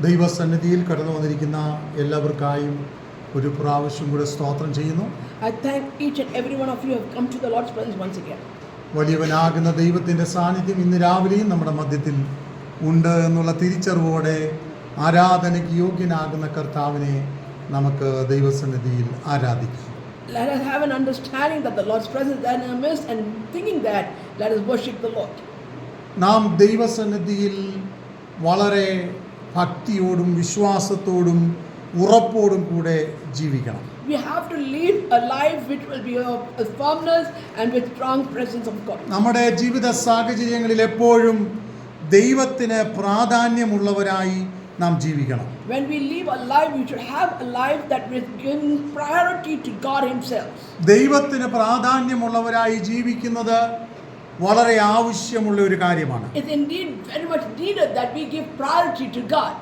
ദൈവസന്നിധിയിൽ കടന്നു വന്നിരിക്കുന്ന എല്ലാവർക്കായും ഒരു പ്രാവശ്യം കൂടെ സ്തോത്രം ചെയ്യുന്നു. I thank each and every one of you who have come to the Lord's presence once again. വലിയവനാകുന്ന ദൈവത്തിൻ്റെ സാന്നിധ്യം ഇന്ന് രാവിലെയും നമ്മുടെ മധ്യത്തിൽ ഉണ്ട് എന്നുള്ള തിരിച്ചറിവോടെ ആരാധനയ്ക്ക് യോഗ്യനാകുന്ന കർത്താവിനെ നമുക്ക് ദൈവസന്നിധിയിൽ ആരാധിക്കാം. Let us have an understanding that the Lord's presence is in our midst, and thinking that, let us worship the Lord. നാം ദൈവസന്നിധിയിൽ വളരെ ഭക്തിയോടും വിശ്വാസത്തോടും ഉറപ്പോടും കൂടെ ജീവിക്കണം. We have to live a life which will be of firmness and with strong presence of God. നമ്മുടെ ജീവിത സാഹചര്യങ്ങളിൽ എപ്പോഴും ദൈവത്തിന് പ്രാധാന്യമുള്ളവരായി നാം ജീവിക്കണം. When we live a life, we should have a life that will give priority to God Himself. ദൈവത്തിന് പ്രാധാന്യമുള്ളവരായി ജീവിക്കുന്നത് വളരെ ആവശ്യമുള്ള ഒരു കാര്യമാണ്. It's indeed very much needed that we give priority to God.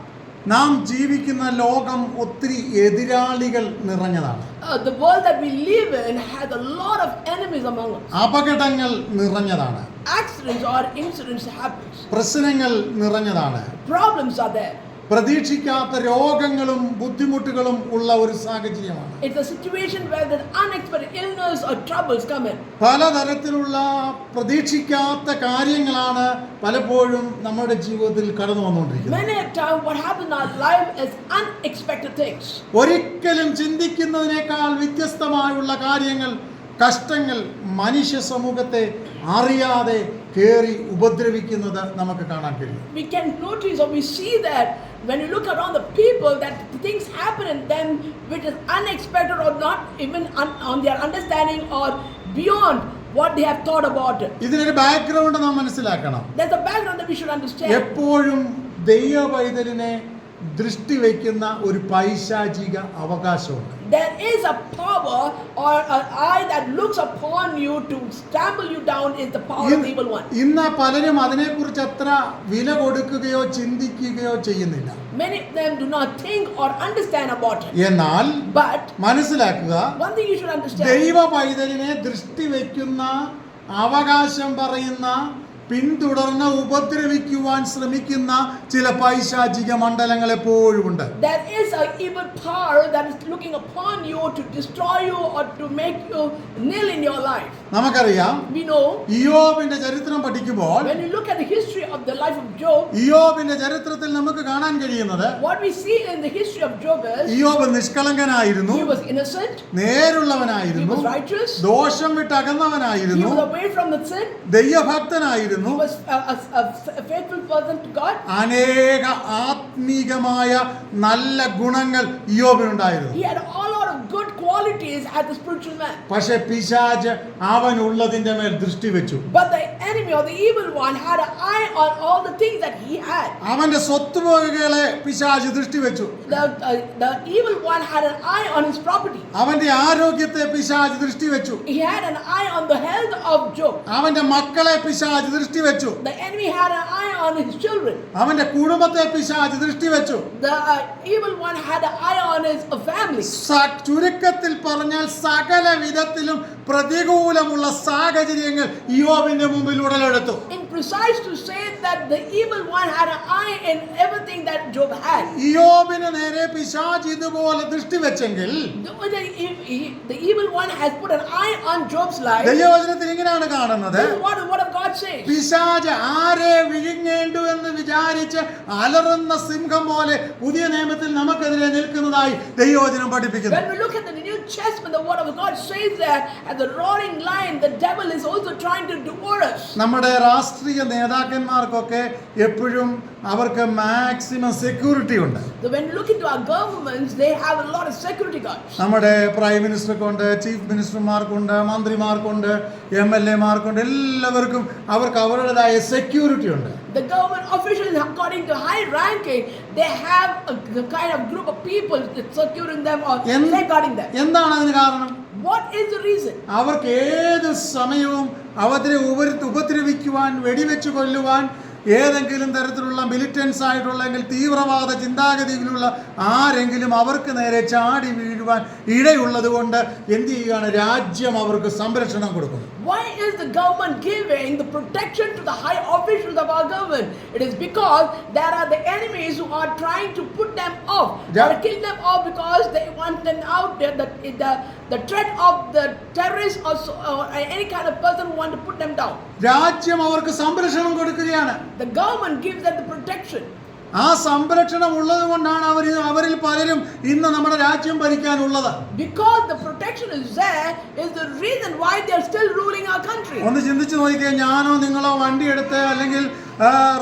നാം ജീവിക്കുന്ന ലോകം ഒത്തിരി എതിരാളികൾ നിറഞ്ഞതാണ്. The world that we live in has a lot of enemies among us. അപകടങ്ങൾ നിറഞ്ഞതാണ്. Accidents or incidents happens. പ്രശ്നങ്ങൾ നിറഞ്ഞതാണ്. Problems are there. പ്രതീക്ഷിക്കാത്ത രോഗങ്ങളും ബുദ്ധിമുട്ടുകളും ഉള്ള ഒരു സാഹചര്യമാണ്. It's a situation where the unexpected illness or troubles come in. പലതരത്തിലുള്ള പ്രതീക്ഷിക്കാത്ത കാര്യങ്ങളാണ് പലപ്പോഴും നമ്മുടെ ജീവിതത്തിൽ കടന്നു വന്നുകൊണ്ടിരിക്കുന്നത്. Many a time what happens in our life is unexpected things. ഒരിക്കലും ചിന്തിക്കുന്നതിനേക്കാൾ വ്യത്യസ്തമായുള്ള കാര്യങ്ങൾ, കഷ്ടങ്ങൾ മനുഷ്യ സമൂഹത്തെ അറിയാതെ കേറി ഉപദ്രവിക്കുന്നത് നമുക്ക് കാണാൻ കഴിയും. We can notice or we see that when you look around the people, that things happen in them which is unexpected or not even on their understanding or beyond what they have thought about it. ഇതിനൊരു background നാം മനസ്സിലാക്കണം. There's a background that we should understand. എപ്പോഴും ദൈവ പൈതലിനെ ദൃഷ്ടി വയ്ക്കുന്ന ഒരു പൈശാചിക അവകാശമുണ്ട്. There is a power or an eye that looks upon you to stample you down, is the power of the evil one. ഇന്ന് പലരും അതിനെക്കുറിച്ച് അത്ര വില കൊടുക്കുകയോ ചിന്തിക്കുകയോ ചെയ്യുന്നില്ല. Many of them do not think or understand about it. എന്നാൽ But മനസ്സിലാക്കുക, one thing you should understand. ദൈവ പൈതലിനെ ദൃഷ്ടി വയ്ക്കുന്ന, അവകാശം പറയുന്ന, പിന്തുടർന്ന് ഉപദ്രവിക്കുവാൻ ശ്രമിക്കുന്ന ചില പൈശാചിക മണ്ഡലങ്ങൾ എപ്പോഴും ഉണ്ട്. There is an evil power that is looking upon you to destroy you or to make you nil in your life. നമുക്കറിയാം, We know ഇയ്യോബിന്റെ ചരിത്രം പഠിക്കുമ്പോൾ, when you look at the history of the life of Job, ഇയ്യോബിന്റെ ചരിത്രത്തിൽ നമുക്ക് കാണാൻ കഴിയുന്നത്, what we see in the history of Job is ഇയ്യോബ് നിഷ്കളങ്കനായിരുന്നു, he was innocent, he നേരുള്ളവനായിരുന്നു, was righteous, ദോഷം വിട്ട് he അകന്നവനായിരുന്നു, was away from the sin, ദൈവഭക്തനായിരുന്നു, he was a faithful person to God. അനേക ആത്മീകമായ നല്ല ഗുണങ്ങൾ ഇയ്യോബിനുണ്ടായിരുന്നു. He had all lot of good qualities as a spiritual man. പക്ഷേ പിശാച് അവനുള്ളതിന്റെ മേൽ ദൃഷ്ടി വെച്ചു. But the enemy or the evil one had an eye on all the things that he had. അവന്റെ സ്വത്തുവകകളെ പിശാച് ദൃഷ്ടി വെച്ചു. The evil one had an eye on his property. അവന്റെ ആരോഗ്യത്തെ പിശാച് ദൃഷ്ടി വെച്ചു. He had an eye on the health of Job. അവന്റെ മക്കളെ പിശാച് ദൃഷ്ടി വെച്ചു. The enemy had an eye on his children. അവന്റെ കുടുംബത്തെ പിശാച് ദൃഷ്ടി വെച്ചു. The evil one had an eye on his family. ചുരുക്കത്തിൽ പറഞ്ഞാൽ സകല വിധത്തിലും പ്രതികൂലമുള്ള സാഹചര്യങ്ങൾ ഇയ്യോബിന്റെ മുമ്പിൽ ഉടലെടുത്തു. In precise to say that the evil one had an eye in everything that Job had. ഇയ്യോബിന് നേരെ പിശാച് ഇതുപോലെ ദൃഷ്ടി വെച്ചെങ്കിൽ The evil one has put an eye on Job's life. ദൈവവചനത്തിൽ ഇങ്ങനെയാണ് കാണുന്നത്, This is what the word of God says. പിശാച് ആരെ വിഴുങ്ങേണ്ടു എന്ന് വിചാരിച്ച് അലറുന്ന സിംഹം പോലെ പുതിയ നിയമത്തിൽ നമുക്കെതിരെ നിൽക്കുന്നതായി ദൈവവചനം പഠിപ്പിക്കുന്നു. When we look at the New Testament, the word of God says that as a roaring lion, the devil is also trying to devour us. നമ്മുടെ രാഷ്ട്രീയ നേതാക്കന്മാർക്കൊക്കെ എപ്പോഴും അവർക്ക് മാക്സിമം സെക്യൂരിറ്റി ഉണ്ട്. So when you look into our governments, they have a lot of security guards. നമ്മുടെ prime മിനിസ്റ്റർക്കുണ്ട്, chief മിനിസ്റ്റർമാർക്കുണ്ട്, മന്ത്രിമാർക്കുണ്ട്, MLA-മാർക്കുണ്ട്, എല്ലാവർക്കും അവർക്ക് അവരുടേതായ security ഉണ്ട്. The government officials, according to high ranking, they have a kind of group of people securing them or safeguarding them. എന്താണ് അതിന് കാരണം? What is the reason? അവർക്ക് ഏത് സമയവും അവരെ ഉപദ്രവിക്കുവാൻ, വെടിവെച്ച് കൊല്ലുവാൻ, ഏതെങ്കിലും തരത്തിലുള്ള മിലിറ്റൻസ് ആയിട്ടുള്ള തീവ്രവാദ ചിന്താഗതിയിലുള്ള ആരെങ്കിലും അവർക്ക് നേരെ ചാടി വീഴുവാൻ ഇടയുള്ളത് കൊണ്ട് എന്ത് ചെയ്യുകയാണ്? രാജ്യം അവർക്ക് സംരക്ഷണം കൊടുക്കുന്നു. Why is the government giving the protection to the high officials of our government? It is because there are the enemies who are trying to put them off or kill them off because they want them out there. The threat of the terrorists or any kind of person who want to put them down. രാജ്യം അവർക്ക് സംരക്ഷണം കൊടുക്കുകയാണ്. The government gives them the protection. ആ സംരക്ഷണം ഉള്ളത് കൊണ്ടാണ് അവരിൽ പലരും ഇന്ന് നമ്മുടെ രാജ്യം ഭരിക്കാനുള്ളത്. Because the protection is there is the reason why they are still ruling our country. ഒന്ന് ചിന്തിച്ചു നോക്കിയേ, ഞാനോ നിങ്ങളോ വണ്ടി എടുത്ത് അല്ലെങ്കിൽ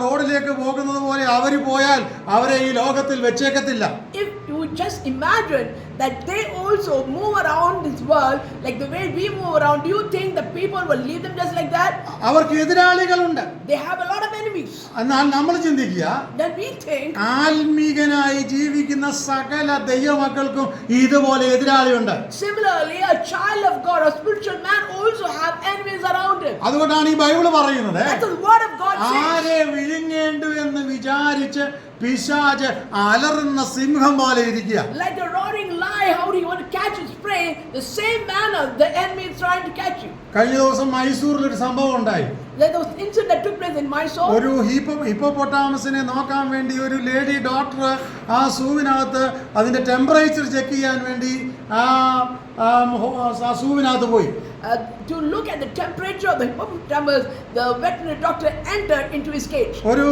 റോഡിലേക്ക് പോകുന്നത് പോലെ അവർ പോയാൽ അവരെ ഈ ലോകത്തിൽ വെച്ചേക്കത്തില്ല. If you just imagine that they also move around this world like the way we move around, do you think the people will leave them just like that? അവർക്ക് എതിരാളികളുണ്ട്. They have a lot of enemies. എന്നാൽ നമ്മൾ ചിന്തിക്കുക, Then we think ആത്മീകനായി ജീവിക്കുന്ന സകല ദൈവമക്കൾക്കും ഇതുപോലെ എതിരാളിയുണ്ട്. similarly a child of God, a spiritual man also have enemies around him. അതുകൊണ്ടാണ് ഈ Bible പറയുന്നത്, That's the word of God says. ആരെ വിഴുങ്ങേണ്ടു എന്ന് വിചാരിച്ച് പിശാച് അലറുന്ന സിംഹം പോലെ ഇരിക്കുക. Like a roaring lion, how do you want to catch his prey? The same manner the enemy is trying to catch you. കഴിഞ്ഞ ദിവസം മൈസൂരിൽ ഒരു സംഭവം ഉണ്ടായി. There was an incident that took place in Mysore. ഒരു ഹിപ്പോപ്പൊട്ടാമസിനെ നോക്കാൻ വേണ്ടി ഒരു ലേഡി ഡോക്ടർ ആ സൂവിനകത്ത് അതിന്റെ ടെമ്പറേച്ചർ ചെക്ക് ചെയ്യാൻ വേണ്ടി ആ സൂവിനകത്ത് പോയി. To look at the temperature of the hippopotamus, the veterinary doctor entered into his cage. ഒരു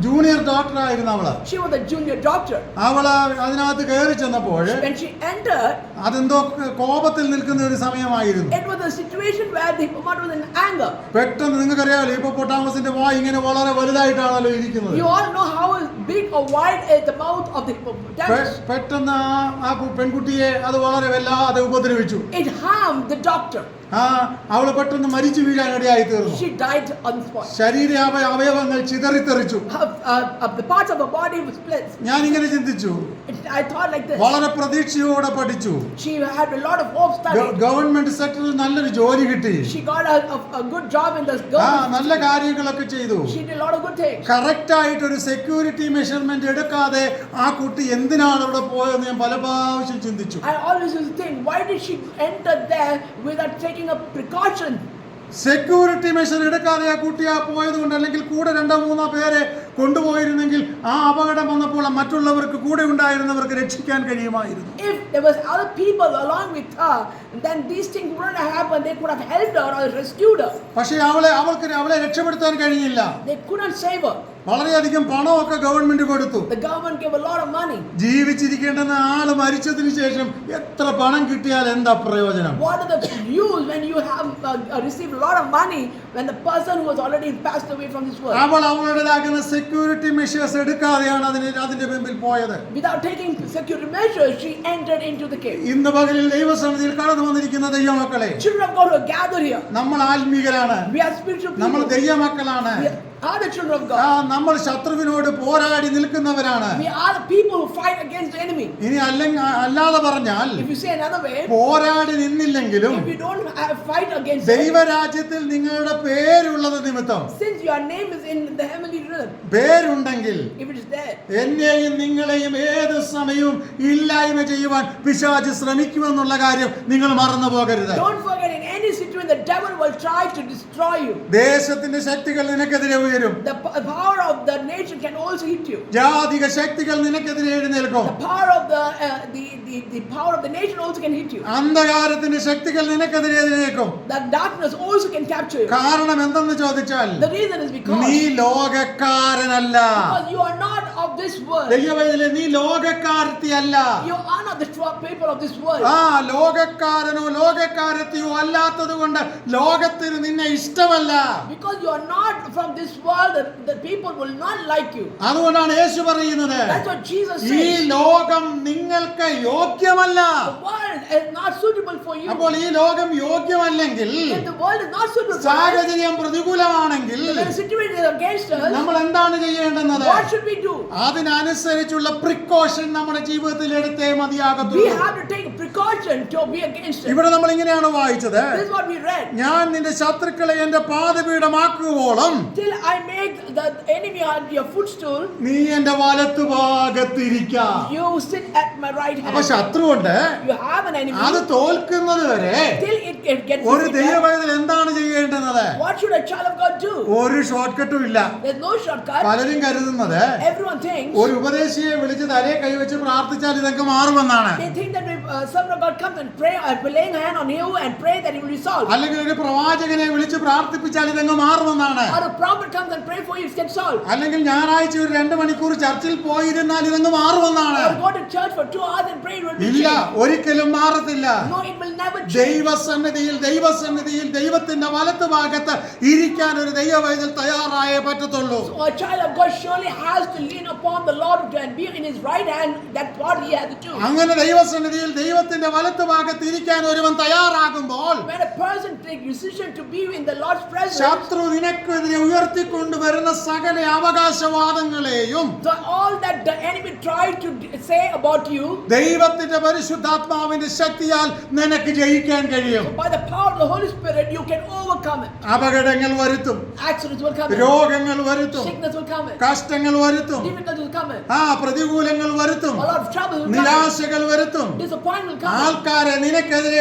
ജൂനിയർ ഡോക്ടർ ആയിരുന്നു അവള്. She was a junior doctor. അവള് അതിനകത്ത് കയറി ചെന്നപ്പോൾ When she entered, അതെന്തോ കോപത്തിൽ നിൽക്കുന്ന ഒരു സമയമായിരുന്നു. it was a situation where the hippopotamus was in anger. പെട്ടെന്ന് നിങ്ങൾക്കറിയാമല്ലോ, ഹിപ്പോപ്പൊട്ടാമസിന്റെ വായ ഇങ്ങനെ വളരെ വലുതായിട്ടാണല്ലോ ഇരിക്കുന്നത്. You all know how big or wide is the mouth of the hippopotamus. പെട്ടെന്ന് ആ പെൺകുട്ടിയെ അത് വളരെ വല്ലാതെ ഉപദ്രവിച്ചു. It harmed the doctor. അവള് പെട്ടെന്ന് മരിച്ചു വീഴാൻ ഇടയായി തീർന്നു. She died on the spot. ശരീര അവയവങ്ങൾ ചിതറിത്തെറിച്ചു. The parts of her body was split. ഞാൻ ഇങ്ങനെ ചിന്തിച്ചു, I thought like this. വളരെ പ്രതീക്ഷയോടെ പഠിച്ചു. She had a lot of hope studying. Government സെക്ടറിൽ നല്ലൊരു ജോലി കിട്ടി. She got a good job in the government. നല്ല കാര്യങ്ങളൊക്കെ ചെയ്തു. She did a lot of good things. Correct ആയിട്ട് ഒരു സെക്യൂരിറ്റി മെഷർമെന്റ് എടുക്കാതെ ആ കുട്ടി എന്തിനാണ് അവിടെ പോയതെന്ന് ഞാൻ പല പ്രാവശ്യം ചിന്തിച്ചു. I always used to think, why did she enter there without taking a precaution? Security measure എടുക്കാതെ ആ കുട്ടി പോയത് കൊണ്ട്, അല്ലെങ്കിൽ കൂടെ 2-3 പേരെ കൊണ്ടുപോയിരുന്നെങ്കിൽ ആ അപകടം വന്നപ്പോൾ മറ്റുള്ളവർക്ക് കൂടെ ഉണ്ടായിരുന്നവർക്ക് രക്ഷിക്കാൻ കഴിയുമായിരുന്നു. If there was other people along with her, then these things wouldn't have happened. They could have helped her or rescued her. പക്ഷേ അവളെ രക്ഷപ്പെടുത്താൻ കഴിഞ്ഞില്ല. They couldn't save her. വളരെയധികം പണമൊക്കെ ഗവൺമെന്റ് കൊടുത്തു. The government gave a lot of money. ജീവിച്ചിരിക്കേണ്ടുന്ന ആള് മരിച്ചതിന് ശേഷം എത്ര പണം കിട്ടിയാൽ എന്താ പ്രയോജനം? What are the use when you have received a lot of money when the person who has already passed away from this world? അവളുടേതാകുന്ന സെക്യൂരിറ്റി മെഷേഴ്സ് എടുക്കാതെയാണ് അതിന്റെ മുമ്പിൽ പോയത്. Without taking security measures, she entered into the cave. ഇന്ന് പകലിൽ ദൈവസന്നിധിയിൽ കടന്നു വന്നിരിക്കുന്ന ദൈവമക്കളെ, Children of God who are gathered here. നമ്മൾ ആത്മീകരാണ്. We are spiritual people. നമ്മൾ ദൈവമക്കളാണ്. We are the children of God. നമ്മൾ ശത്രുവിനോട് പോരാടി നിൽക്കുന്നവരാണ്. We are the people who fight against the enemy. ഇനി അല്ലാതെ പറഞ്ഞാൽ, If you say another way, പോരാടി നിന്നില്ലെങ്കിലും if you don't fight against ദൈവരാജ്യത്തിൽ നിങ്ങളുടെ പേരുള്ളത് നിമിത്തം, since your name is in the heavenly realm, പേരുണ്ടെങ്കിൽ if it is there, എന്നെയും നിങ്ങളെയും ഏത് സമയവും ഇല്ലായ്മ ചെയ്യുവാൻ പിശാച് ശ്രമിക്കുമെന്നുള്ള കാര്യം നിങ്ങൾ മറന്നു പോകരുത്. don't forget, in any situation the devil will try to destroy you. ദേശത്തിന്റെ ശക്തികൾ നിനക്കെതിരെ ഉയരും. The power of the nation can also hit you. ജാതിക ശക്തികൾ നിനക്കെതിരെ എഴുന്നേൽക്കും. The power of the power of the nation also can hit you. അന്ധകാരത്തിന്റെ ശക്തികൾ നിനക്കെതിരെ എഴുന്നേൽക്കും. The darkness also can capture you. കാരണം എന്തെന്ന് ചോദിച്ചാൽ, The reason is because നീ ലോകക്കാരനല്ല. you are not of this world. ദൈവവേദനയിലെ നീ ലോകക്കാരത്തിയല്ല. You are not the people of this world. ലോകക്കാരനോ ലോകക്കാരത്തിയോ അല്ലാത്തത് കൊണ്ട് ലോകത്തിന് നിന്നെ ഇഷ്ടമല്ല. Because you are not from this world, the people will not like you. അതുകൊണ്ടാണ് യേശു പറയുന്നത്, That's what Jesus ഈ says. ലോകം നിങ്ങൾക്ക് യോഗ്യമല്ല. The world is not suitable for you. അപ്പോൾ ഈ ലോകം യോഗ്യമല്ലെങ്കിൽ, If the world is not suitable for us, സാഹചര്യം പ്രതികൂലമാണെങ്കിൽ when the situation is against us, നമ്മൾ എന്താണ് ചെയ്യേണ്ടത്? what should we do? അതിനനുസരിച്ചുള്ള പ്രിക്കോഷൻ നമ്മുടെ ജീവിതത്തിൽ എടുത്തേ We മതിയാകത്തുള്ളൂ. have to take precaution to be against it. ഇവിടെ നമ്മൾ ഇങ്ങനെയാണ് വായിച്ചത്, This is what we read. ഞാൻ നിന്റെ ശത്രുക്കളെ എന്റെ പാദപീഠമാക്കുവോളം Till I make the enemy on your footstool, നീ എന്റെ വലത്തുഭാഗത്തിരിക്കാം. you sit at my right അപ്പൊ hand. ശത്രുവുണ്ട്, You have an enemy. അത് തോൽക്കുന്നത് വരെ Till it gets ഒരു defeated. ദൈവവേദന എന്താണ് ചെയ്യേണ്ടത്? What should a child of God do? ഒരു ഷോർട്ട് കട്ടും ഇല്ല. There's no shortcut. പലരും കരുതുന്നത് Everyone thinks. ഒരു ഉപദേശിയെ വിളിച്ച് തലയെ കൈവച്ച് പ്രാർത്ഥിച്ചാൽ ഇതൊക്കെ മാറുമെന്നാണ്. They think that if someone of God comes and pray, laying a hand on you and pray that it will be solved. അല്ലെങ്കിൽ ഒരു പ്രവാചകനെ വിളിച്ച് പ്രാർത്ഥിപ്പിച്ചാൽ ഇതങ്ങ് മാറുമെന്നാണ്. Or a prophet comes and pray for you, it gets solved. അല്ലെങ്കിൽ ഞായറാഴ്ച ഒരു 2 മണിക്കൂർ ചർച്ചിൽ പോയിരുന്നാൽ ഇതങ്ങ് മാറുമെന്നാണ്. Or go to church for 2 hours and pray, it will be ഇല്ല, changed. ഒരിക്കലും മാറത്തില്ല. No, it will never change. ദൈവസന്നിധിയിൽ ദൈവത്തിന്റെ വലത്തുഭാഗത്ത് ഇരിക്കാൻ ഒരു ദൈവവൈദ്യൻ തയ്യാറായേ പറ്റത്തുള്ളൂ. So a child of God surely has to lean upon the Lord and be in his right hand. That's what he has to do. അങ്ങനെ ദൈവസന്നിധിയിൽ ദൈവത്തിന്റെ വലത്തുഭാഗത്ത് ഇരിക്കാൻ ഒരുവൻ തയ്യാറാകുമ്പോൾ When a person takes decision to be in the Lord's presence, ശത്രു നിനക്കെതിരെ ഉയർത്തിക്കൊണ്ടുവരുന്ന സകല അവകാശവാദങ്ങളെയും so all that the enemy tried to say about you, ദൈവത്തിന്റെ പരിശുദ്ധാത്മാവിന്റെ ശക്തിയാൽ നിനക്ക് ജയിക്കാൻ കഴിയും. by the power of the Holy Spirit, you can overcome it. അപകടങ്ങൾ വരുത്തും, Accidents will come in. രോഗങ്ങൾ വരുത്തും, Sickness will come in. കഷ്ടങ്ങൾ വരുത്തും, Difficulties will come in. പ്രതികൂലങ്ങൾ വരുത്തും, A lot of trouble will come നിരാശകൾ വരുത്തും, in. Disappointment will come in. ആൾക്കാരെ നിനക്കെതിരെ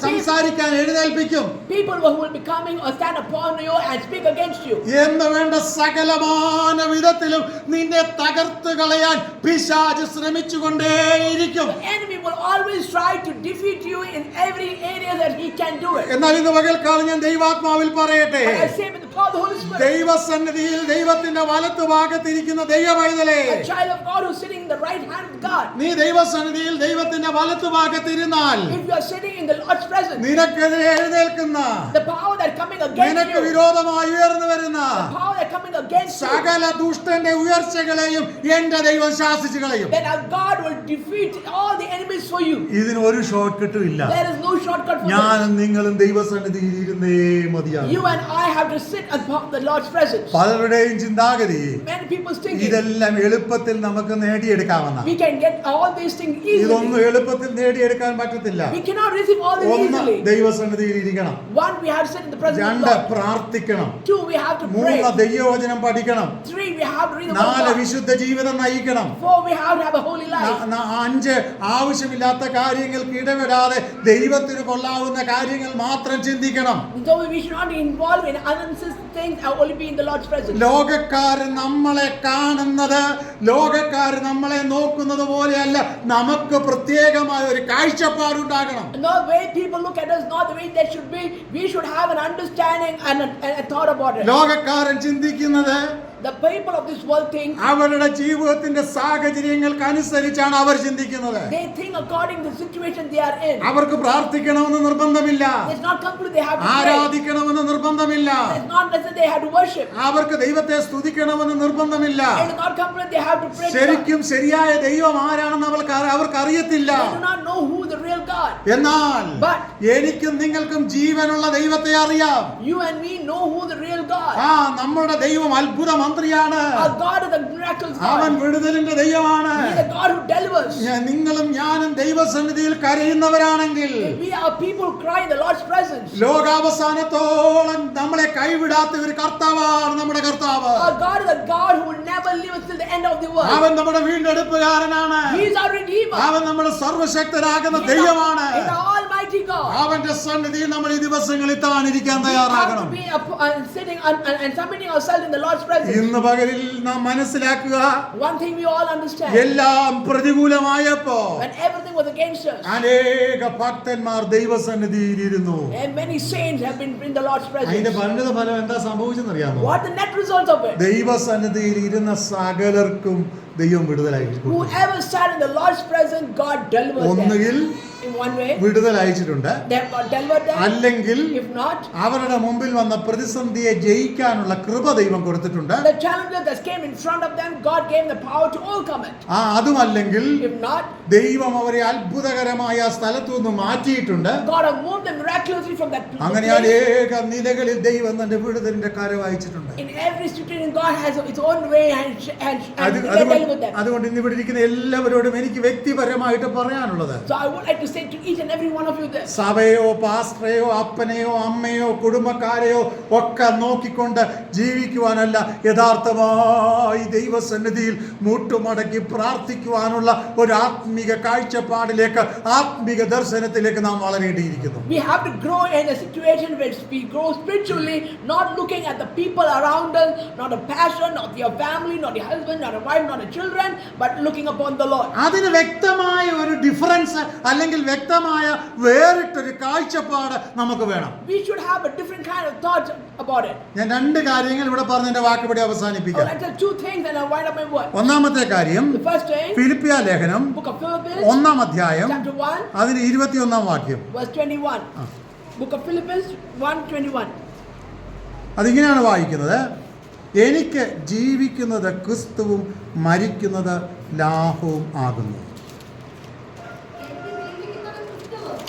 സംസാരിക്കാൻ എഴുന്നേൽപ്പിക്കും People who will be coming or stand upon you and speak against you. എന്ന് വേണ്ട സകലമാന വിധത്തിലും നിന്നെ തകർത്ത് കളയാൻ പിശാച് ശ്രമിച്ചുകൊണ്ടേയിരിക്കും. The enemy will always try to defeat you in every area that he can do it. എന്നാൽ ഇന്ന് പകൽക്കാലം ഞാൻ ദൈവാത്മാവിൽ പറയട്ടെ, But I say with the power of the Holy Spirit, ദൈവസന്നിധിയിൽ ദൈവത്തിന്റെ വലത്തുഭാഗത്തിരിക്കുന്ന ദൈവവൈതലേ, a child of God who's sitting in the right hand of God, നീ ദൈവസന്നിധിയിൽ ദൈവത്തിന്റെ വലത്തുഭാഗത്തിരുന്നാൽ if you are sitting in the Lord's presence, നിനക്കെതിരെ എഴുന്നേൽക്കുന്ന, the power that coming against നിനക്ക് you, വിരോധമായി ഉയർന്നു വരുന്ന the power that coming against you, സകല ദുഷ്ടന്റെ ഉയർച്ചകളെയും എന്റെ ദൈവം ശാസിച്ചു കളയും. then our God will defeat all the enemies for you. ഇതിന് ഒരു ഷോർട്ട് കട്ടും ഇല്ല. There is no shortcut for ഞാനും നിങ്ങളും ദൈവസന്നിധിയിൽ ഇരുന്നേ മതിയാകും. this. You and I have to sit upon the Lord's presence. പലരുടെയും ചിന്താഗതി Many people thinking ഇതെല്ലാം എളുപ്പത്തിൽ നമുക്ക് നേടിയെടുക്കാമെന്ന. we can get all these things ഇതൊന്നും easily. എളുപ്പത്തിൽ നേടിയെടുക്കാൻ പറ്റത്തില്ല. We cannot receive all this ഒന്ന്, easily. ദൈവസന്നിധിയിൽ ഇരിക്കണം. One, we have to sit in the presence of 2, God. പ്രാർത്ഥിക്കണം. 2, we have to 3, pray. ദൈവവചനം പഠിക്കണം. 3, we have to read the word of 4, God. വിശുദ്ധ ജീവിതം നയിക്കണം. 4, we have to have a holy life. 5, ആവശ്യമില്ലാത്ത കാര്യങ്ങൾക്ക് ഇടപെടാതെ ദൈവത്തിന് കൊള്ളാവുന്ന കാര്യങ്ങൾ മാത്രം ചിന്തിക്കണം. So we should not be involved in unnecessary things and only be in the Lord's presence. ലോകക്കാര് നമ്മളെ കാണുന്നത്, ലോകക്കാര് നമ്മളെ നോക്കുന്നത് പോലെയല്ല. നമുക്ക് പ്രത്യേകമായ ഒരു കാഴ്ചപ്പാടുണ്ടാകണം. No way people look at us, not the way they should be. We should have an understanding and a thought about it. ലോകക്കാരൻ ചിന്തിക്കുന്നത്, The people of this world think, അവരുടെ ജീവിതത്തിന്റെ സാഹചര്യങ്ങൾക്ക് അനുസരിച്ചാണ് അവർ ചിന്തിക്കുന്നത്. they think according to the situation they are in. അവർക്ക് പ്രാർത്ഥിക്കണമെന്ന് നിർബന്ധമില്ല, It's not completely they have to pray. ആരാധിക്കണമെന്ന് നിർബന്ധമില്ല, It's not necessarily they have to worship. അവർക്ക് ദൈവത്തെ സ്തുതിക്കണമെന്ന് നിർബന്ധമില്ല. It's not completely they have to pray. to God. ശരിക്കും ശരിയായ ദൈവം ആരാണെന്ന് അവർക്ക് അറിയത്തില്ല. They do not know who the real God. എന്നാൽ But എനിക്കും നിങ്ങൾക്കും ജീവനുള്ള ദൈവത്തെ അറിയാം. you and me know who the real God. നമ്മുടെ ദൈവം അത്ഭുത മന്ത്രിയാണ്. Our God is a miraculous അവൻ God. വിടുതലിന്റെ ദൈവമാണ്. He is a God who delivers. നിങ്ങളും ഞാനും ദൈവസന്നിധിയിൽ കരയുന്നവരാണെങ്കിൽ, If we are people who cry in the Lord's presence, ലോകാവസാനത്തോളം നമ്മളെ കൈവിടാത്ത ഒരു കർത്താവാണ് നമ്മുടെ കർത്താവ്. our God is a God who will never leave us till the end of the world. അവൻ നമ്മുടെ വീണ്ടെടുപ്പുകാരനാണ്. He is our Redeemer. അവൻ നമ്മുടെ സർവശക്തനാകുന്ന He is ദൈവമാണ്. the Almighty God. അവന്റെ സന്നിധിയിൽ നമ്മൾ ഈ ദിവസങ്ങളിൽ താണിരിക്കാൻ We have തയ്യാറാകണം. to be sitting and submitting ourselves in the Lord's presence. ഇന്ന് പകലിൽ നാം മനസ്സിലാക്കുക, One thing we all understand, എല്ലാം പ്രതികൂലമായപ്പോ when everything was against us, അനേക ഭക്തന്മാർ ദൈവസന്നിധിയിൽ ഇരുന്നു. and many saints have been in the Lord's അതിന്റെ presence. പരിണിത ഫലം എന്താ സംഭവിച്ചെന്നറിയാമോ? What the net result of it? ദൈവസന്നിധിയിൽ ഇരുന്ന സകലർക്കും ദൈവം വിടുതലായി കൊടുത്തു. Whoever sat in the Lord's presence, God delivered them. ഒന്നുകിൽ In one way, വിടുതൽ അയച്ചിട്ടുണ്ട്, they have got delivered them. അല്ലെങ്കിൽ If not, അവരുടെ മുമ്പിൽ വന്ന പ്രതിസന്ധിയെ ജയിക്കാനുള്ള കൃപ ദൈവം കൊടുത്തിട്ടുണ്ട്. the challenges that came in front of them, God gave them the power to overcome it. അതുമല്ലെങ്കിൽ If not, ദൈവം അവരെ അത്ഭുതകരമായ ആ സ്ഥലത്തു നിന്ന് മാറ്റിയിട്ടുണ്ട്. God has moved them miraculously from that അങ്ങനെ place. അനേക നിലകളിൽ ദൈവം തന്റെ വിടുതലിന്റെ കരം അയച്ചിട്ടുണ്ട്. In every situation, God has its own way and അതുകൊണ്ട് sharing with them. അതുകൊണ്ട് ഇന്ന് ഇവിടെ ഇരിക്കുന്ന എല്ലാവരോടും എനിക്ക് വ്യക്തിപരമായിട്ട് പറയാനുള്ളത്, So I would like to say to each and every one of you this. സഭയോ പാസ്റ്ററെയോ അപ്പനെയോ അമ്മയോ കുടുംബക്കാരെയോ ഒക്കെ നോക്കിക്കൊണ്ട് ജീവിക്കുവാനല്ല, യഥാർത്ഥമായി ദൈവസന്നിധിയിൽ മുട്ടുമടക്കി പ്രാർത്ഥിക്കുവാനുള്ള ഒരു ആത്മീക കാഴ്ചപ്പാടിലേക്ക്, ആത്മീക ദർശനത്തിലേക്ക് നാം വളരേണ്ടിയിരിക്കുന്നു. We have to grow in a situation where we grow spiritually, not looking at the people around us, not a pastor, not your family, not your husband, not a wife, not a children, but looking upon the Lord. അതിന് വ്യക്തമായ ഒരു difference അല്ലെങ്കിൽ വ്യക്തമായ വേറിട്ടൊരു കാഴ്ചപ്പാട് നമുക്ക് വേണം. We should have a different kind of thoughts about it. ഞാൻ രണ്ട് കാര്യങ്ങൾ ഇവിടെ പറഞ്ഞ് എന്റെ വാക്ക് ഇവിടെ I would അവസാനിപ്പിക്കാം. like to tell two things and I'll wind up my word. ഒന്നാമത്തെ കാര്യം, The first thing, ഫിലിപ്പിയ ലേഖനം book of Philippians, 1-ാം അധ്യായം chapter 1, അതിന് 21-ാം വാക്യം. verse 21. Book of Philippians 1:21. അതിങ്ങനെയാണ് വായിക്കുന്നത്, എനിക്ക് ജീവിക്കുന്നത് ക്രിസ്തുവും മരിക്കുന്നത് ലാഭവും ആകുന്നു.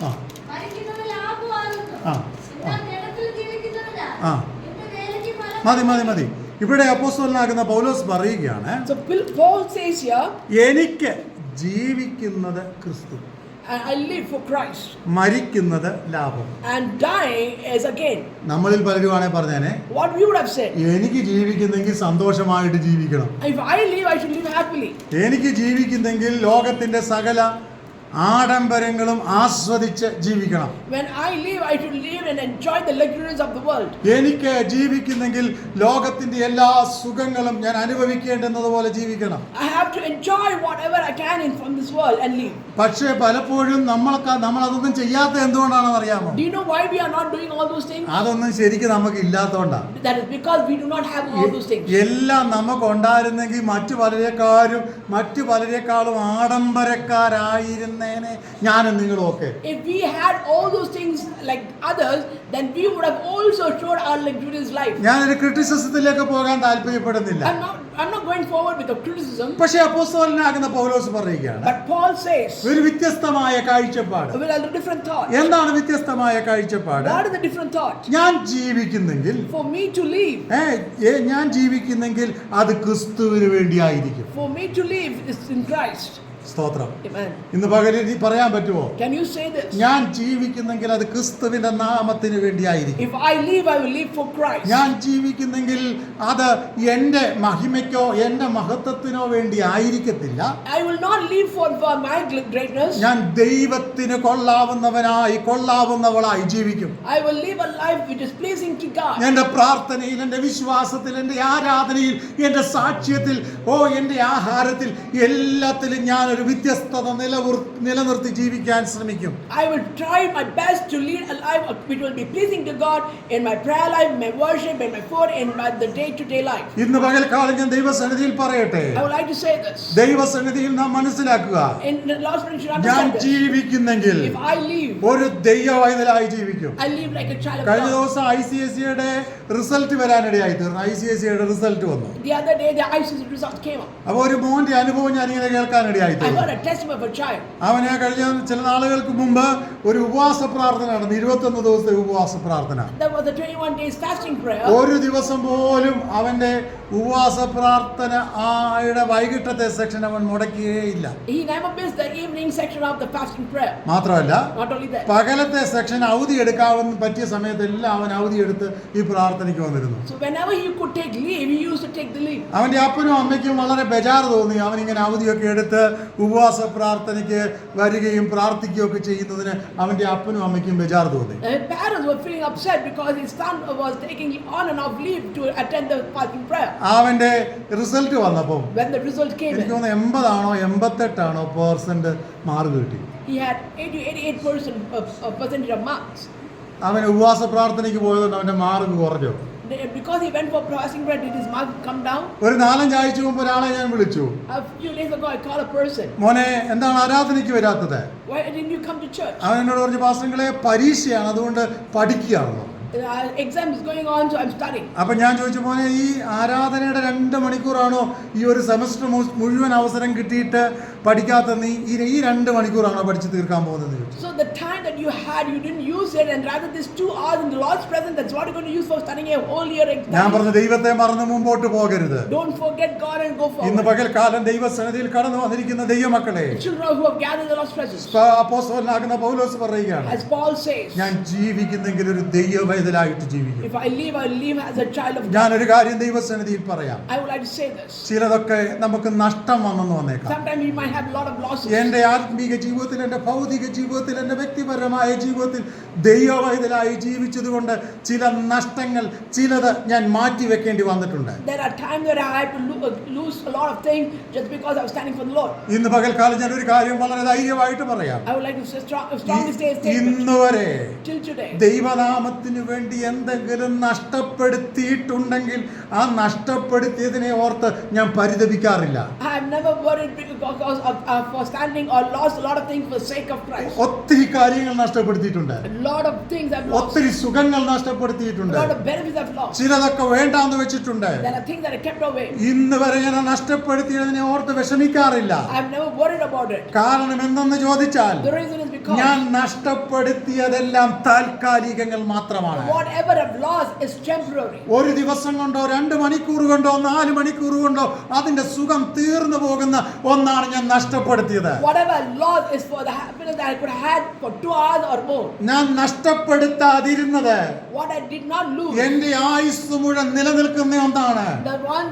ആ ആ ആ മതി. ഇവിടെ അപ്പോസ്തലനാകുന്ന പൗലോസ് പറയുകയാണ്, So Paul says here, എനിക്ക് ജീവിക്കുന്നത് ക്രിസ്തു, I live for Christ, മരിക്കുന്നത് ലാഭം. and dying is again. നമ്മളിൽ പലരുമാണെ പറഞ്ഞേനെ, What we would have said, എനിക്ക് ജീവിക്കുന്നെങ്കിൽ സന്തോഷമായിട്ട് ജീവിക്കണം, if I live, I should live happily. എനിക്ക് ജീവിക്കുന്നെങ്കിൽ ലോകത്തിന്റെ സകല ആഡംബരങ്ങളും ആസ്വദിച്ച് ജീവിക്കണം, When I live, I should live and enjoy the luxuries of the world. എനിക്ക് ജീവിക്കുന്നെങ്കിൽ ലോകത്തിന്റെ എല്ലാ സുഖങ്ങളും ഞാൻ അനുഭവിക്കേണ്ടുന്നതുപോലെ ജീവിക്കണം. I have to enjoy whatever I can from this world and live. പക്ഷേ പലപ്പോഴും നമ്മൾ അതൊന്നും ചെയ്യാത്ത എന്തുകൊണ്ടാണെന്ന് അറിയാമോ? Do you know why we are not doing all those things? അതൊന്നും ശരിക്കും നമുക്ക് ഇല്ലാത്തതുകൊണ്ടാണ്. That is because we do not have all those things. എല്ലാം നമുക്ക് ഉണ്ടായിരുന്നെങ്കിൽ മറ്റു പലരെക്കാളും ആഡംബരക്കാരായിരുന്നേനെ ഞാനും നിങ്ങളും ഒക്കെ. If we had all those things like others, then we would have also showed our luxurious life. ഞാനൊരു ക്രിറ്റിസിസത്തിലേക്ക് പോകാൻ താല്പര്യപ്പെടുന്നില്ല. I'm not going forward with the criticism. പക്ഷേ അപ്പോസ്തലനാകുന്ന പൗലോസ് പറയുകയാണ്, But Paul says, ഒരു വ്യത്യസ്തമായ കാഴ്ചപ്പാട്. with a different thought. എന്താണ് വ്യത്യസ്തമായ കാഴ്ചപ്പാട്? What is the different thought? ഞാൻ ജീവിക്കുന്നെങ്കിൽ, For me to live, ഞാൻ ജീവിക്കുന്നെങ്കിൽ അത് ക്രിസ്തുവിന് വേണ്ടിയായിരിക്കും. for me to live is in Christ. സ്തോത്രം. Amen. ഇന്ന് പകലിൽ നീ പറയാൻ പറ്റുമോ? Can you say this? ഞാൻ ജീവിക്കുന്നെങ്കിൽ അത് ക്രിസ്തുവിന്റെ നാമത്തിന് വേണ്ടിയായിരിക്കും. If I live, I will live for Christ. ഞാൻ ജീവിക്കുന്നെങ്കിൽ അത് എന്റെ മഹിമയ്ക്കോ എന്റെ മഹത്വത്തിനോ വേണ്ടി ആയിരിക്കത്തില്ല. I will not live for my greatness. ഞാൻ ദൈവത്തിന് കൊള്ളാവുന്നവളായി ജീവിക്കും. I will live a life which is pleasing to God. എന്റെ പ്രാർത്ഥനയിൽ, എന്റെ വിശ്വാസത്തിൽ, എന്റെ ആരാധനയിൽ, എന്റെ സാക്ഷ്യത്തിൽ, എന്റെ ആഹാരത്തിൽ, എല്ലാത്തിലും ഞാൻ ഒരു വ്യത്യസ്തത നിലനിർത്തി ജീവിക്കാൻ ശ്രമിക്കും. I will try my best to lead a life which will be pleasing to God in my prayer life, my worship, and my food, in the day-to-day life. ഇന്ന് പകൽക്കാലം ഞാൻ ദൈവസന്നിധിയിൽ പറയട്ടെ, I would like to say this. ദൈവസന്നിധിയിൽ നാം മനസ്സിലാക്കുക, In the Lord's prayer, you should ഞാൻ understand this. ജീവിക്കുന്നെങ്കിൽ If I live, ഒരു ദൈവവൈതലായി ജീവിക്കും. I live like a child of കഴിഞ്ഞ God. ദിവസം ICSEയുടെ റിസൾട്ട് വരാനിടയായി തീർന്നു. ICSEയുടെ റിസൾട്ട് വന്നു. The other day, the ICSE results came up. അപ്പൊ ഒരു മോന്റെ അനുഭവം ഞാൻ ഇങ്ങനെ കേൾക്കാനിടയായി I തീർന്നു. heard a testimony of a child. അവനെ കഴിഞ്ഞ ചില നാളുകൾക്ക് മുമ്പ് ഒരു ഉപവാസ പ്രാർത്ഥന നടന്നു. 21 ദിവസത്തെ ഉപവാസ പ്രാർത്ഥന. That was a 21 days fasting prayer. ഒരു ദിവസം പോലും അവന്റെ ഉപവാസ പ്രാർത്ഥന വൈകിട്ടത്തെ സെക്ഷൻ അവൻ മുടക്കിയേയില്ല. He never missed the evening section of the fasting prayer. മാത്രമല്ല, Not only that. പകലത്തെ സെക്ഷൻ അവധി എടുക്കാവുന്ന പറ്റിയ സമയത്തെല്ലാം അവൻ അവധി എടുത്ത് ഈ പ്രാർത്ഥനയ്ക്ക് വന്നിരുന്നു. So whenever he could take leave, he used to take the leave. അവന്റെ അപ്പനും അമ്മയ്ക്കും വളരെ ബേജാറ് തോന്നി. അവൻ ഇങ്ങനെ അവധിയൊക്കെ എടുത്ത് ഉപവാസ പ്രാർത്ഥനയ്ക്ക് വരികയും പ്രാർത്ഥിക്കുകയും ഒക്കെ ചെയ്യുന്നതിന് അവന്റെ അപ്പനും അമ്മയ്ക്കും ബേജാറ് തോന്നി. His parents were feeling upset because his son was taking on and off leave to attend the fasting prayer. അവന്റെ റിസൾട്ട് വന്നപ്പോൾ When the result came എനിക്ക് in, തോന്നുന്നു 80-88% മാർക്ക് കിട്ടി. he had 88% of marks. അവൻ ഉപവാസ പ്രാർത്ഥനയ്ക്ക് പോയതുകൊണ്ട് അവന്റെ മാർക്ക് കുറഞ്ഞു. Because he went for fasting prayer, did his mark come down? ഒരു 4-5 ആഴ്ച മുമ്പ് ഒരാളെ ഞാൻ വിളിച്ചു. A few days ago, I called a person. മോനെ, എന്താണ് ആരാധനയ്ക്ക് വരാത്തത്? Why didn't you come to church? അവൻ എന്നോട് പറഞ്ഞു, പാസ്റ്ററിങ്ങളെ പരീക്ഷയാണ്, അതുകൊണ്ട് പഠിക്കുകയാണെന്ന്. Exam is going on, so I'm studying. അപ്പൊ ഞാൻ ചോദിച്ചു, മോനെ ഈ ആരാധനയുടെ 2 മണിക്കൂറാണോ ഈ ഒരു സെമസ്റ്റർ മുഴുവൻ അവസരം കിട്ടിയിട്ട് പഠിക്കാത്ത നീ ഈ 2 മണിക്കൂറാണോ പഠിച്ചു തീർക്കാൻ പോകുന്നത് ചോദിച്ചു. So the time that you had, you didn't use it, and rather this 2 hours in the Lord's presence, that's what you're going to use for studying a whole year exam. ഞാൻ പറഞ്ഞു, ദൈവത്തെ മറന്ന് മുമ്പോട്ട് പോകരുത്. Don't forget God and go forward. ഇന്ന് പകൽക്കാലം ദൈവസന്നിധിയിൽ കടന്നു വന്നിരിക്കുന്ന ദൈവമക്കളെ, Children who have gathered in the Lord's presence. അപ്പോസ്തലനാകുന്ന പൗലോസ് പറയുകയാണ്, As Paul says, ഞാൻ ജീവിക്കുന്നെങ്കിൽ ഒരു ദൈവവൈതലായിട്ട് ജീവിക്കും. if I live as a child of God. ഞാൻ ഒരു കാര്യം ദൈവസന്നിധിയിൽ പറയാം. I would like to say this. ചിലതൊക്കെ നമുക്ക് നഷ്ടം വന്നെന്ന് വന്നേക്കാം. Sometimes we might have a lot of losses. എന്റെ ആത്മീക ജീവിതത്തിൽ, എന്റെ ഭൗതിക ജീവിതത്തിൽ, എന്റെ വ്യക്തിപരമായ ജീവിതത്തിൽ ദൈവവൈതലായി ജീവിച്ചതുകൊണ്ട് ചില നഷ്ടങ്ങൾ, ചിലത് ഞാൻ മാറ്റി വെക്കേണ്ടി വന്നിട്ടുണ്ട്. There are times where I had to lose a lot of things just because I was standing for the Lord. ഇന്ന് പകൽക്കാലം ഞാൻ ഒരു കാര്യം വളരെ ധൈര്യമായിട്ട് പറയാം. I would like to strongly say a statement. ഇന്ന് വരെ Till today, ദൈവനാമത്തിന് വേണ്ടി എന്തെങ്കിലും നഷ്ടപ്പെടുത്തിയിട്ടുണ്ടെങ്കിൽ ആ നഷ്ടപ്പെടുത്തിയതിനെ ഓർത്ത് ഞാൻ പരിതപിക്കാറില്ല. I have never worried because of for standing or lost a lot of things for the sake of Christ. ഒത്തിരി കാര്യങ്ങൾ നഷ്ടപ്പെടുത്തിയിട്ടുണ്ട്. A lot of things I've lost. ഒത്തിരി സുഖങ്ങൾ A നഷ്ടപ്പെടുത്തിയിട്ടുണ്ട്. lot of benefits I've lost. ചിലതൊക്കെ വേണ്ടാന്ന് വെച്ചിട്ടുണ്ട്. There are things that I kept away. ഇന്ന് വരെ ഞാൻ നഷ്ടപ്പെടുത്തിയതിനെ ഓർത്ത് വിഷമിക്കാറില്ല. I've never worried about it. കാരണം എന്തെന്ന് ചോദിച്ചാൽ, The reason is because ഞാൻ നഷ്ടപ്പെടുത്തിയതെല്ലാം താൽക്കാലികങ്ങൾ മാത്രമാണ്. whatever I've lost is temporary. ഒരു ദിവസം കൊണ്ടോ 2 മണിക്കൂർ കൊണ്ടോ 4 മണിക്കൂർ കൊണ്ടോ അതിന്റെ സുഖം തീർന്നു പോകുന്ന ഒന്നാണ് ഞാൻ നഷ്ടപ്പെടുത്തിയത്. Whatever I lost is for the happiness that I could have had for 2 hours or more. ഞാൻ നഷ്ടപ്പെടുത്താതിരുന്നത് What I did not lose, എന്റെ ആയുസ് മുഴുവൻ നിലനിൽക്കുന്ന ഒന്നാണ്.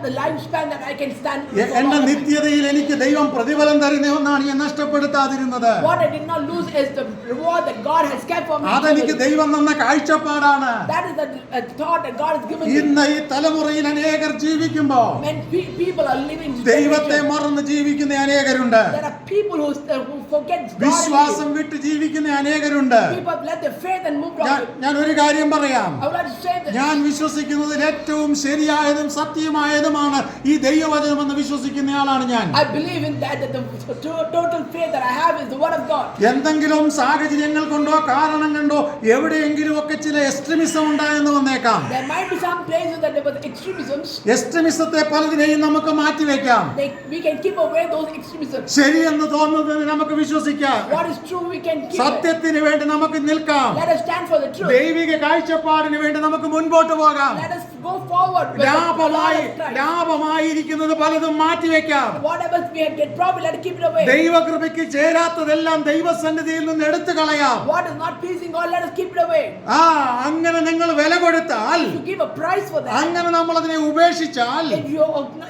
the lifespan that I can stand. എന്റെ നിത്യതയിൽ എനിക്ക് ദൈവം പ്രതിഫലം തരുന്ന ഒന്നാണ് ഞാൻ നഷ്ടപ്പെടുത്താതിരുന്നത്. What I did not lose is the reward that God has kept for me. അതെനിക്ക് ദൈവം തന്ന കാഴ്ചപ്പാടാണ്. That is the thought that God has given me. ഇന്ന് ഈ തലമുറയിൽ അനേകർ ജീവിക്കുമ്പോൾ When people are living ദൈവത്തെ മറന്ന് ജീവിക്കുന്ന അനേകരുണ്ട്. there are people who forget God. വിശ്വാസം വിട്ട് ജീവിക്കുന്ന അനേകരുണ്ട്. People have left their faith and moved on. ഞാൻ ഒരു കാര്യം പറയാം. I would like to say this. ഞാൻ വിശ്വസിക്കുന്നതിൽ ഏറ്റവും ശരിയായതും സത്യമായതുമാണ് ഈ ദൈവവചനം എന്ന് വിശ്വസിക്കുന്ന ആളാണ് ഞാൻ. I believe in that the total faith that I have is the word of God. എന്തെങ്കിലും സാഹചര്യങ്ങൾ കൊണ്ടോ കാരണം കൊണ്ടോ എവിടെയെങ്കിലും ഒക്കെ ചില എക്സ്ട്രീമിസം ഉണ്ടായെന്ന് വന്നേക്കാം. There might be some places that there was extremisms. എക്സ്ട്രീമിസത്തെ പലതിനെയും നമുക്ക് മാറ്റിവെക്കാം. We can keep away those extremisms. ശരിയെന്ന് തോന്നുന്നത് നമുക്ക് വിശ്വസിക്കാം. What is true we can keep it. സത്യത്തിന് വേണ്ടി നമുക്ക് നിൽക്കാം. Let us stand for the truth. ദൈവിക കാഴ്ചപ്പാടിന് വേണ്ടി നമുക്ക് മുൻപോട്ട് പോകാം. Let us go forward with ലാഭമായിരിക്കുന്നത് പലതും മാറ്റിവെക്കാം. whatever we get profit, let us keep it away. ദൈവകൃപയ്ക്ക് ചേരാത്തതെല്ലാം ദൈവസന്നിധിയിൽ നിന്ന് എടുത്തു കളയാം. What is not pleasing God, let us keep it away. അങ്ങനെ നിങ്ങൾ വില കൊടുത്താൽ, If you give a price for that, അങ്ങനെ നമ്മൾ അതിനെ ഉപേക്ഷിച്ചാൽ, if you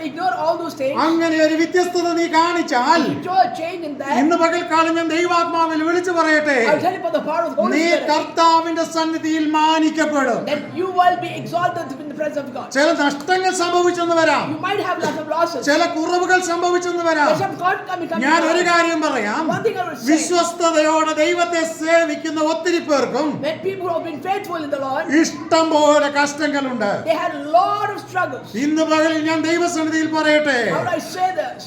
ignore all those things, അങ്ങനെ ഒരു വ്യത്യസ്തത നീ കാണിച്ചാൽ, if you show a change in that, ഇന്ന് പകൽക്കാലം ഞാൻ ദൈവാത്മാവിൽ വിളിച്ചു പറയട്ടെ, I'll tell you for the power of the Holy നീ Spirit, കർത്താവിന്റെ സന്നിധിയിൽ മാനിക്കപ്പെടും. that you will be exalted in the presence of God. ചില നഷ്ടങ്ങൾ സംഭവിച്ചെന്ന് വരാം, You might have lots of losses. ചില കുറവുകൾ സംഭവിച്ചെന്ന് വരാം. There's some shortcomings coming. ഞാൻ ഒരു കാര്യം പറയാം. One thing I will say, വിശ്വസ്തയോടെ ദൈവത്തെ സേവിക്കുന്ന ഒത്തിരി പേർക്കും when people have been faithful in the Lord, ഇഷ്ടം പോലെ കഷ്ടങ്ങളുണ്ട്. they had a lot of struggles. ഇന്ന് പകലിൽ ഞാൻ ദൈവസന്നിധിയിൽ പറയട്ടെ, How do I say this?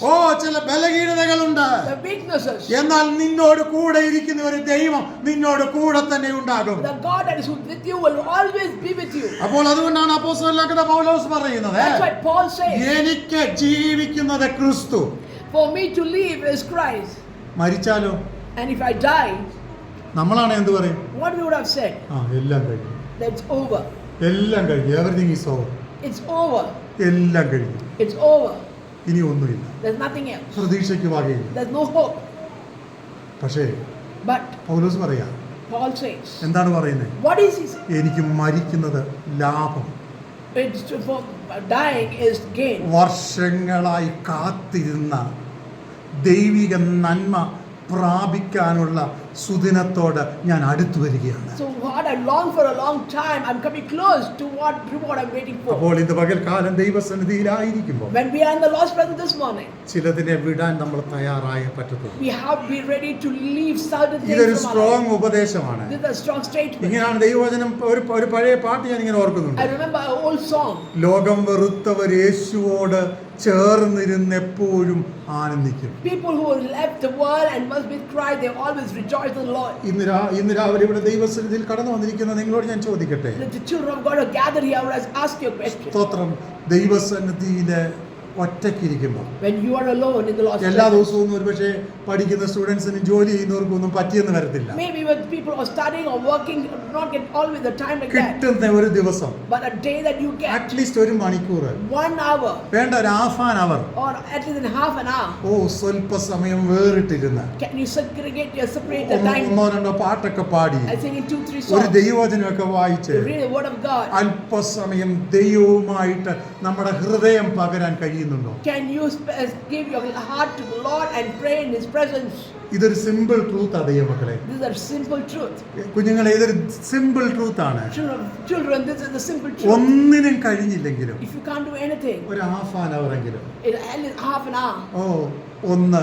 ചില ബലഹീനതകളുണ്ട്. The weaknesses. എന്നാൽ നിന്നോട് കൂടെ ഇരിക്കുന്ന ഒരു ദൈവം നിന്നോട് കൂടെ തന്നെ ഉണ്ടാകും. The God that is with you will always be with you. അപ്പോൾ അതുകൊണ്ടാണ് അപ്പോസ്തലനായ പൗലോസ് പറയുന്നത്, That's why Paul says, എനിക്ക് ജീവിക്കുന്നത് ക്രിസ്തു, for me to live is Christ. മരിച്ചാലോ And if I die, നമ്മളാണ് എന്ത് പറയും? what we would have said, എല്ലാം കഴിഞ്ഞു, that's over. എല്ലാം കഴിഞ്ഞു, everything is over, It's over. എല്ലാം കഴിഞ്ഞു, It's over. ഇനി ഒന്നുമില്ല, There's nothing else. പ്രതീക്ഷയ്ക്ക് വകയില്ല. There's no hope. പക്ഷേ But പൗലോസ് പറയാ, Paul says, എന്താണ് പറയുന്നത്? what is he saying? എനിക്ക് മരിക്കുന്നത് ലാഭം. It's for dying is gain. വർഷങ്ങളായി കാത്തിരുന്ന ദൈവിക നന്മ പ്രാപിക്കാനുള്ള സുദിനത്തോട് ഞാൻ അടുത്തു വരികയാണ്. So what I long for a long time, I'm coming close to what reward I'm waiting for. അപ്പോൾ ഇന്ന് പകൽക്കാലം ദൈവസന്നിധിയിലായിരിക്കുമ്പോൾ When we are in the Lord's presence this morning, ചിലതിനെ വിടാൻ നമ്മൾ തയ്യാറായേ പറ്റത്തുള്ളൂ. we have to be ready to leave certain things ഇതൊരു from our life. Strong ഉപദേശമാണ്. This is a strong statement. ഇങ്ങനെയാണ് ദൈവവചനം. ഒരു പഴയ പാട്ട് ഞാൻ ഇങ്ങനെ ഓർക്കുന്നുണ്ട്. I remember an old song. ലോകം വെറുത്തവർ യേശുവോട് ചേർന്നിരുന്ന് എപ്പോഴും ആനന്ദിക്കും. People who have left the world and must be cried, they always rejoice Christ the Lord. ഇന്ന് രാവിലെ ഇവിടെ ദൈവസന്നിധിയിൽ കടന്നു വന്നിരിക്കുന്ന നിങ്ങളോട് ഞാൻ ചോദിക്കട്ടെ, The children of God are gathered here. I would ask you a question. സ്തോത്രം, ദൈവസന്നിധിയിലെ ഒറ്റയ്ക്കിരിക്കുമ്പോൾ When you are alone in the Lord's എല്ലാ presence, ദിവസവും ഒരുപക്ഷെ പഠിക്കുന്ന സ്റ്റുഡൻസിനും ജോലി ചെയ്യുന്നവർക്കൊന്നും പറ്റിയെന്ന് വരത്തില്ല. maybe when people are studying or working, do not get always the time like that. കിട്ടുന്ന ഒരു ദിവസം But a day that you get, at least ഒരു മണിക്കൂർ, 1 hour വേണ്ട ഒരു half an hour, or at least in half an hour, സ്വല്പ സമയം വേറിട്ടിരുന്ന് can you separate the time ഒന്നോ രണ്ടോ പാട്ടൊക്കെ പാടി and sing in 2-3 ഒരു songs, ദൈവവചനമൊക്കെ വായിച്ച് read the word of God? അല്പസമയം ദൈവവുമായിട്ട് നമ്മുടെ ഹൃദയം പകരാൻ കഴിയുന്നുണ്ടോ? Can you give your heart to the Lord and pray in His presence? ഇതൊരു സിമ്പിൾ ട്രൂത്ത് അതേ മക്കളെ, This is a simple truth. കുഞ്ഞുങ്ങളെ, ഇതൊരു സിമ്പിൾ ട്രൂത്ത് ആണ്. Children, this is the simple truth. ഒന്നിനും കഴിഞ്ഞില്ലെങ്കിലും If you can't do anything, ഒരു half an hour എങ്കിലും at least half an hour, ഒന്ന്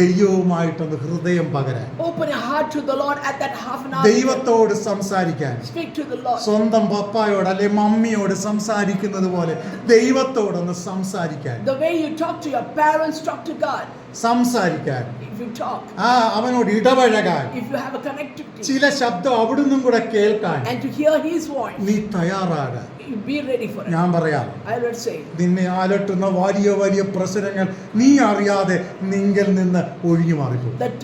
ദൈവവുമായിട്ടൊന്ന് ഹൃദയം പകരാൻ, open your heart to the Lord at that half an hour. ദൈവത്തോട് സംസാരിക്കാൻ, Speak to the Lord. സ്വന്തം പപ്പായോട് അല്ലെ മമ്മിയോട് സംസാരിക്കുന്നത് പോലെ ദൈവത്തോടൊന്ന് സംസാരിക്കാൻ, The way you talk to your parents, talk to God. സംസാരിക്കാൻ, If you talk, അവനോട് ഇടപഴകാൻ, if you have a connectivity, ചില ശബ്ദം അവിടുന്നും കൂടെ കേൾക്കാൻ and to hear His voice, നീ തയ്യാറാകാൻ. you be ready for it. ഞാൻ പറയാം, I will say, നിന്നെ അലട്ടുന്ന വലിയ വലിയ പ്രശ്നങ്ങൾ നീ അറിയാതെ നിങ്കിൽ നിന്ന് ഒഴിഞ്ഞു മാറിപ്പോകും. that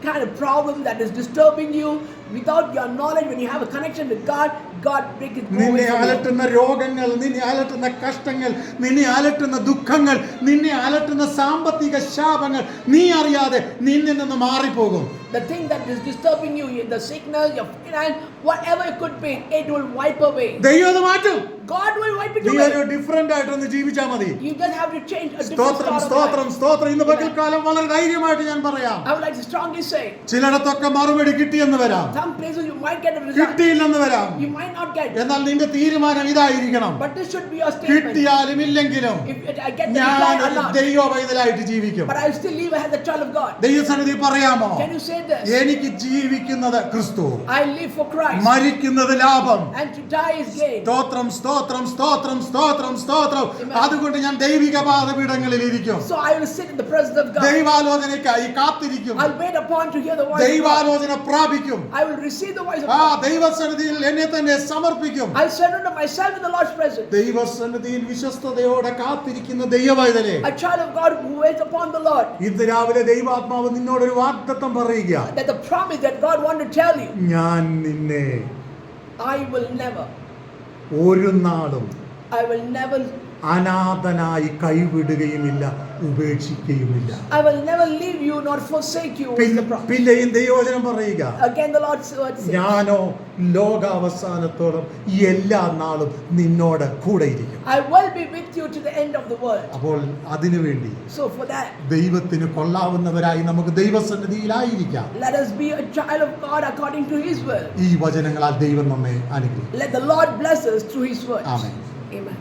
kind of problem that is disturbing you, without your knowledge, when you have a connection with God, God breaks it. നിന്നെ അലട്ടുന്ന രോഗങ്ങൾ, നിന്നെ അലട്ടുന്ന കഷ്ടങ്ങൾ, നിന്നെ അലട്ടുന്ന ദുഃഖങ്ങൾ, നിന്നെ അലട്ടുന്ന സാമ്പത്തിക ശാപങ്ങൾ നീ അറിയാതെ നിന്നിൽ നിന്ന് മാറിപ്പോകും. The thing that is disturbing you, the sickness, your finance, whatever it could be, it will wipe away. ദൈവം അത് മാറ്റും. God will wipe it നീ away. ഒരു ഡിഫറന്റ് ആയിട്ടൊന്ന് ജീവിച്ചാൽ മതി. You just have to change a different സ്തോത്രം, style of സ്തോത്രം, life. സ്തോത്രം. ഇന്ന് പകൽക്കാലം വളരെ ധൈര്യമായിട്ട് ഞാൻ പറയാം, I would like to strongly say, ചിലയിടത്തൊക്കെ മറുപടി കിട്ടിയെന്ന് വരാം, some places you might get a result, കിട്ടിയില്ലെന്ന് വരാം. you might not get, എന്നാൽ നിന്റെ തീരുമാനം ഇതായിരിക്കണം, but this should be your statement. കിട്ടിയാലും ഇല്ലെങ്കിലും I get the ഞാൻ reply or ഒരു not, ദൈവ പൈതലായിട്ട് ജീവിക്കും. but I will still live as a child of God. ദൈവസന്നിധി പറയാമോ, Can you say this? എനിക്ക് ജീവിക്കുന്നത് ക്രിസ്തു, I live for Christ, മരിക്കുന്നത് ലാഭം. and to die is gain. സ്തോത്രം, സ്തോത്രം, സ്തോത്രം, സ്തോത്രം, സ്തോത്രം. അതുകൊണ്ട് ഞാൻ ദൈവിക പാദപീഠങ്ങളിൽ ഇരിക്കും, So I will sit in the presence of God. ദൈവാലോചനയ്ക്കായി കാത്തിരിക്കും, I'll wait upon to hear the voice of God. ദൈവാലോചന പ്രാപിക്കും, I will receive the voice of God. ദൈവസന്നിധിയിൽ എന്നെ തന്നെ സമർപ്പിക്കും. I'll surrender myself in the Lord's presence. ദൈവസന്നിധിയിൽ വിശ്വസ്തയോടെ കാത്തിരിക്കുന്ന ദൈവവൈതലേ, A child of God who waits upon the Lord. ഇന്ന് രാവിലെ ദൈവാത്മാവ് നിന്നോടൊരു വാഗ്ദത്തം പറയുക, That the promise that God wanted to tell you, ഞാൻ നിന്നെ I will never, ഒരു നാളും I will never, അനാഥനായി കൈവിടുകയുമില്ല, ഉപേക്ഷിക്കുകയുമില്ല. I will never leave you nor forsake you. Is the promise. പിന്നെയും ദൈവവചനം പറയുക, Again the Lord's word says, ഞാനോ ലോകാവസാനത്തോളം എല്ലാ നാളും നിന്നോട് കൂടെ ഇരിക്കും. I will be with you to the end of the world. അപ്പോൾ അതിനുവേണ്ടി So for that, ദൈവത്തിന് കൊള്ളാവുന്നവരായി നമുക്ക് ദൈവസന്നിധിയിലായിരിക്കാം. let us be a child of God according to His will. ഈ വചനങ്ങളാൽ ദൈവം നമ്മെ അനുഗ്രഹിക്കും. Let the Lord bless us through His words. Amen. Amen.